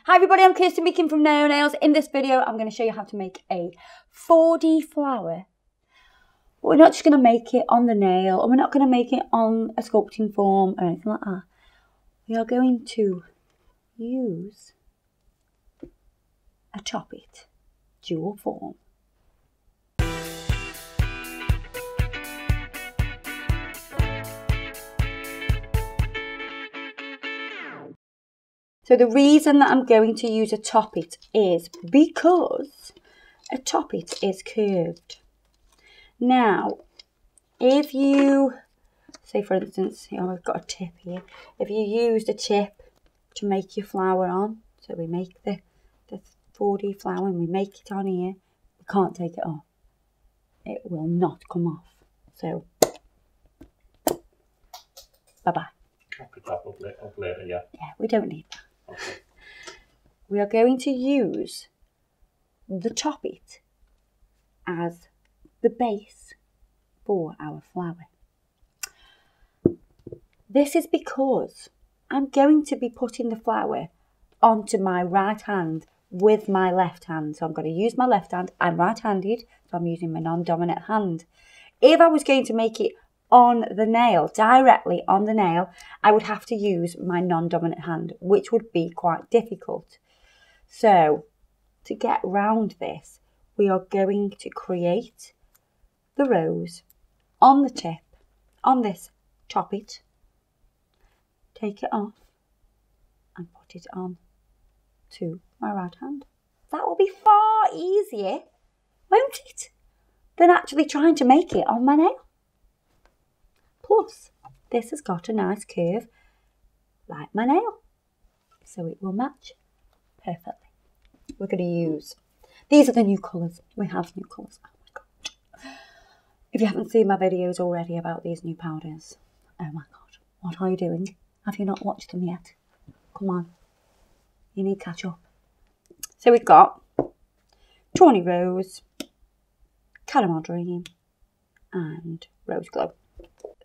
Hi everybody, I'm Kirsten Meakin from Nail Nails. In this video, I'm going to show you how to make a 4D flower. But we're not just going to make it on the nail, or we're not going to make it on a sculpting form or anything like that. We are going to use a Chop It dual form. So the reason that I'm going to use a Chop It is because a Chop It is curved. Now, if you, say for instance, I've got a tip here. If you used a tip to make your flower on, so we make the 4D flower and we make it on here, we can't take it off. It will not come off. So, bye-bye. I'll pick that up later, yeah. Yeah, we don't need that. Okay. We are going to use the Chop It as the base for our flower. This is because I'm going to be putting the flower onto my right hand with my left hand. So I'm going to use my left hand. I'm right-handed, so I'm using my non-dominant hand. If I was going to make it on the nail, directly on the nail, I would have to use my non-dominant hand, which would be quite difficult. So to get round this, we are going to create the rose on the tip, on this Chop It, take it off and put it on to my right hand. That will be far easier, won't it, than actually trying to make it on my nail. Plus, this has got a nice curve like my nail, so it will match perfectly. We're going to use, these are the new colours. We have new colours. Oh my God. If you haven't seen my videos already about these new powders, oh my God, what are you doing? Have you not watched them yet? Come on, you need to catch up. So we've got Tawny Rose, Caramel Dream and Rose Glow.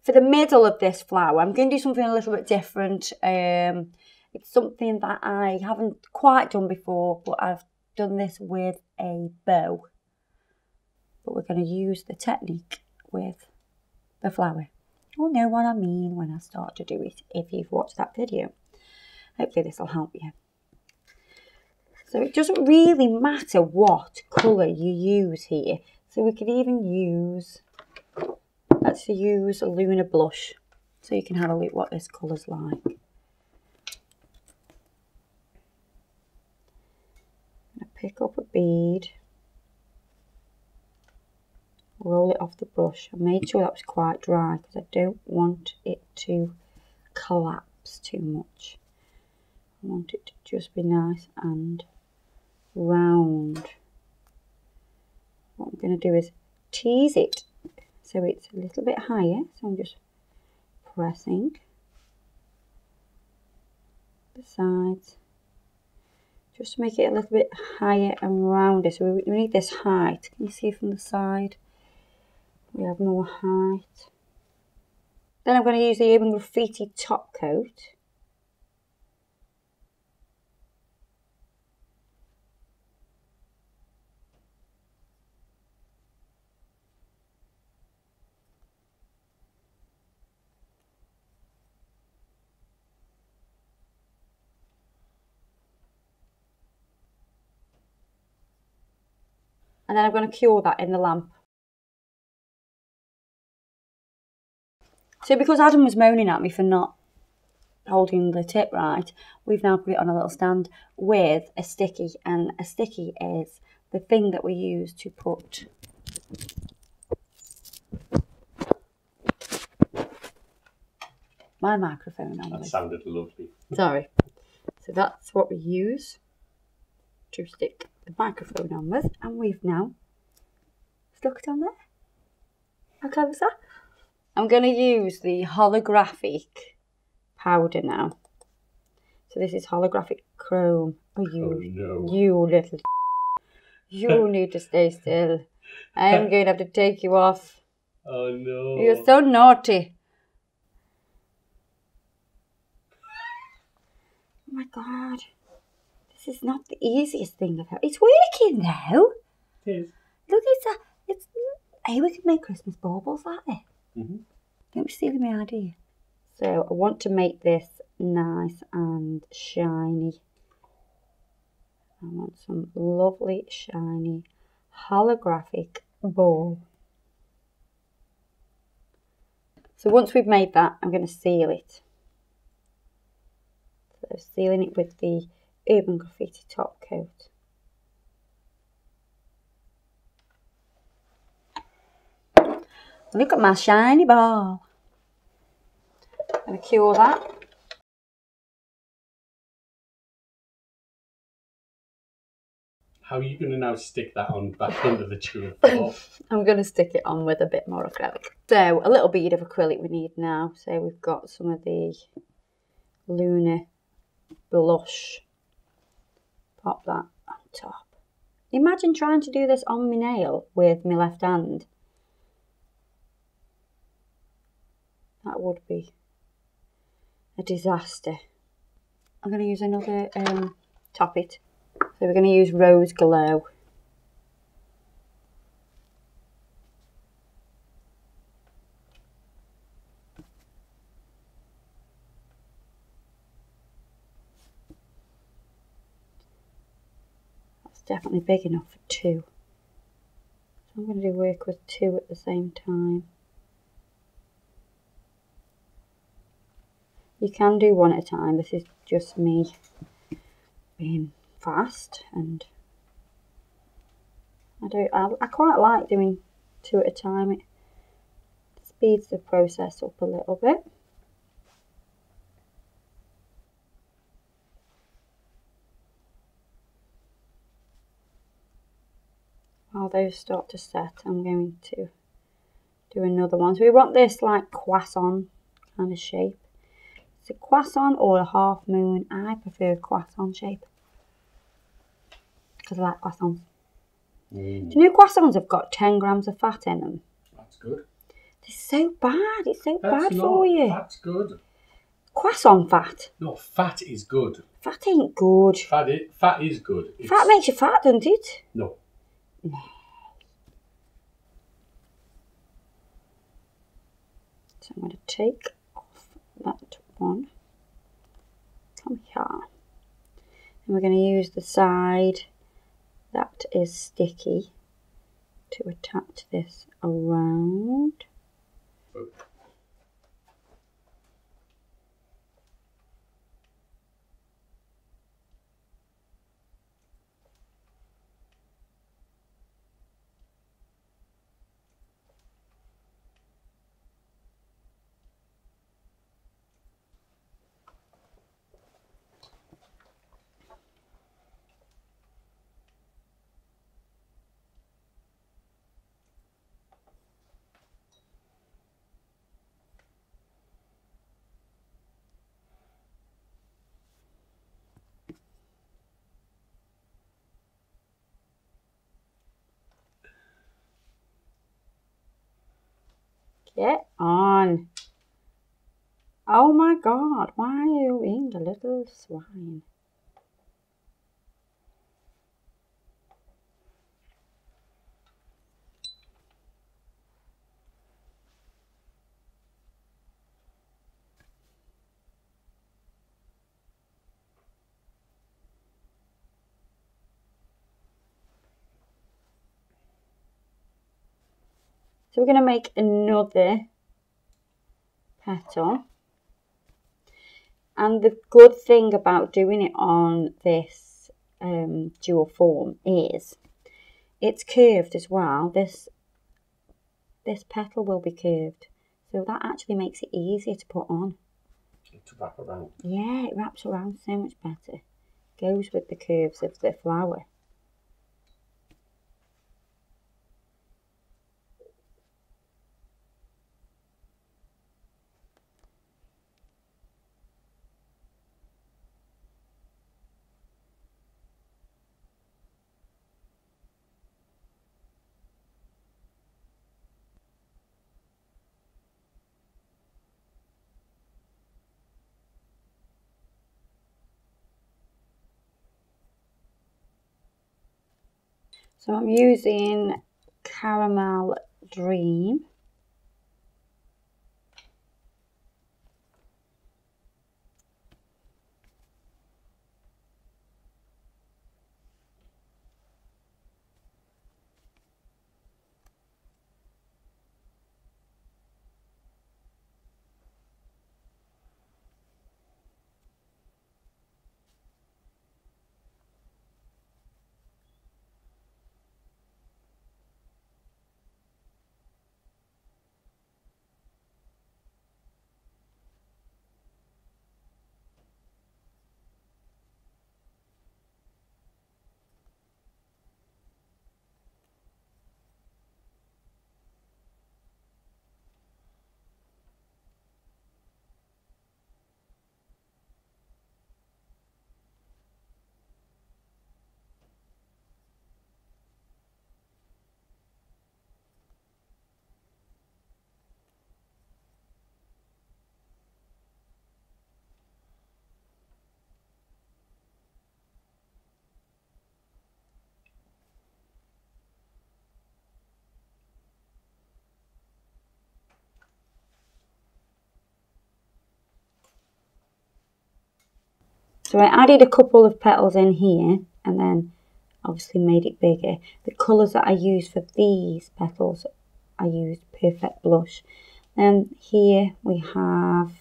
For the middle of this flower, I'm going to do something a little bit different. It's something that I haven't quite done before, but I've done this with a bow. But we're going to use the technique with the flower. You'll know what I mean when I start to do it if you've watched that video. Hopefully this will help you. So it doesn't really matter what colour you use here. So we could even use, let's use a Lunar Blush, so you can have a look what this colour's like. I'm going to pick up a bead, roll it off the brush. I made sure that was quite dry because I don't want it to collapse too much. I want it to just be nice and round. What I'm going to do is tease it so it's a little bit higher. So I'm just pressing the sides just to make it a little bit higher and rounder. So we need this height. Can you see from the side? We have more height. Then I'm going to use the Urban Graffiti top coat. And then I'm going to cure that in the lamp. So because Adam was moaning at me for not holding the tip right, we've now put it on a little stand with a sticky. And a sticky is the thing that we use to put my microphone on. That sounded lovely. Sorry. So that's what we use to stick the microphone on with, and we've now stuck it on there. How clever is that? I'm going to use the holographic powder now. So this is holographic chrome. Oh, no. You little you need to stay still. I'm going to have to take you off. Oh no. You're so naughty. Oh my God. This is not the easiest thing I've had. It's working though. It is. Look, hey, we can make Christmas baubles like this. Mhm. Don't be stealing my idea. So I want to make this nice and shiny. I want some lovely, shiny, holographic ball. So once we've made that, I'm going to seal it. So sealing it with the Urban Graffiti top coat. Look at my shiny ball. I'm going to cure that. How are you going to now stick that on back into the tulip ball? I'm going to stick it on with a bit more acrylic. So a little bead of acrylic we need now. So we've got some of the Lunar Blush. Pop that on top. Imagine trying to do this on my nail with my left hand. That would be a disaster. I'm going to use another Top It. So we're going to use Rose Glow. That's definitely big enough for 2. So I'm going to do work with 2 at the same time. You can do 1 at a time. This is just me being fast, and I quite like doing 2 at a time. It speeds the process up a little bit. While those start to set, I'm going to do another one. So we want this like croissant kind of shape. It's a croissant or a half moon. I prefer a croissant shape because I like croissants. Do you know croissants have got 10 grams of fat in them? That's good. It's so bad. It's so That's bad not, for you. Fat's good. Croissant fat. No, fat is good. Fat ain't good. Fat is good. Fat makes you fat, doesn't it? No. No. So I'm going to take off that one. Come here. And we're going to use the side that is sticky to attach this around. Oh. Get on. Oh my God, why are you being a little swine? So we're going to make another petal. And the good thing about doing it on this dual form is it's curved as well. This petal will be curved. So that actually makes it easier to put on. To wrap around. Yeah, it wraps around so much better. Goes with the curves of the flower. So I'm using Caramel Dream. So I added a couple of petals in here and then obviously made it bigger. The colours that I used for these petals, I used Perfect Blush. Then here we have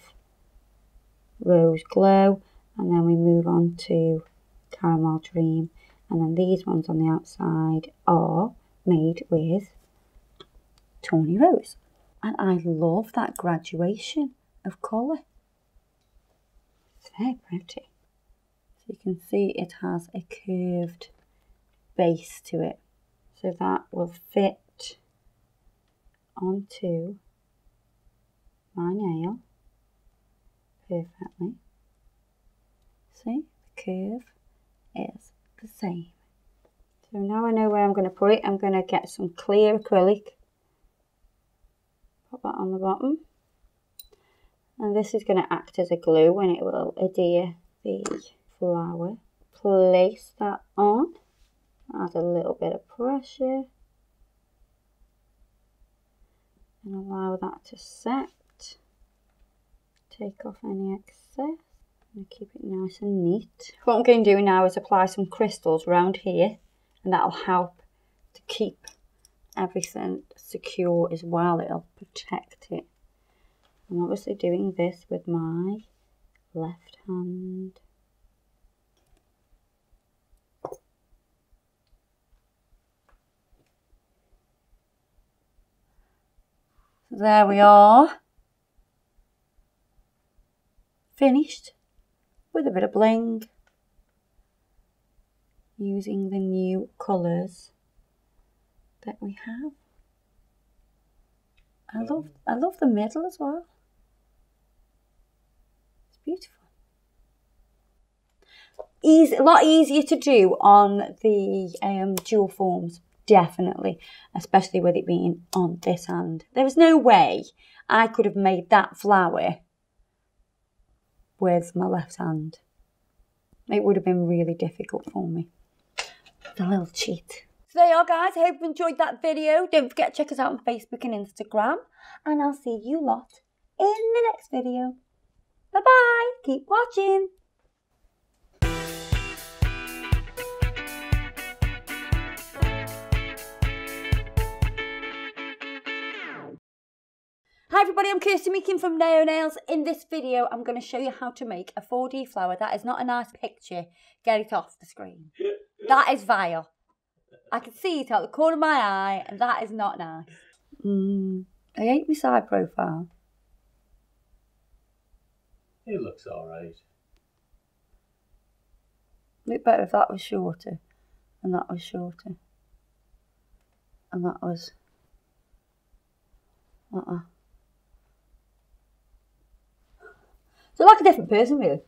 Rose Glow, and then we move on to Caramel Dream. And then these ones on the outside are made with Tawny Rose. And I love that graduation of colour. It's very pretty. So you can see it has a curved base to it. So that will fit onto my nail perfectly. See, the curve is the same. So now I know where I'm going to put it. I'm going to get some clear acrylic. Put that on the bottom. And this is going to act as a glue and it will adhere the flower. Place that on. Add a little bit of pressure. And allow that to set. Take off any excess. And keep it nice and neat. What I'm going to do now is apply some crystals around here. And that'll help to keep everything secure as well. It'll protect it. I'm obviously doing this with my left hand. So there we are. Finished with a bit of bling. Using the new colours that we have. I love the middle as well. It's beautiful. A lot easier to do on the dual forms, definitely, especially with it being on this hand. There was no way I could have made that flower with my left hand. It would have been really difficult for me. It's a little cheat. So there you are, guys. I hope you enjoyed that video. Don't forget to check us out on Facebook and Instagram. And I'll see you lot in the next video. Bye-bye. Keep watching. Hi everybody, I'm Kirsty Meakin from Neo Nails. In this video, I'm going to show you how to make a 4D flower. That is not a nice picture. Get it off the screen. That is vile. I can see it out the corner of my eye, and that is not nice. I hate my side profile. It looks alright. Look better if that was shorter, and that was shorter, and that was... So like a different person, really.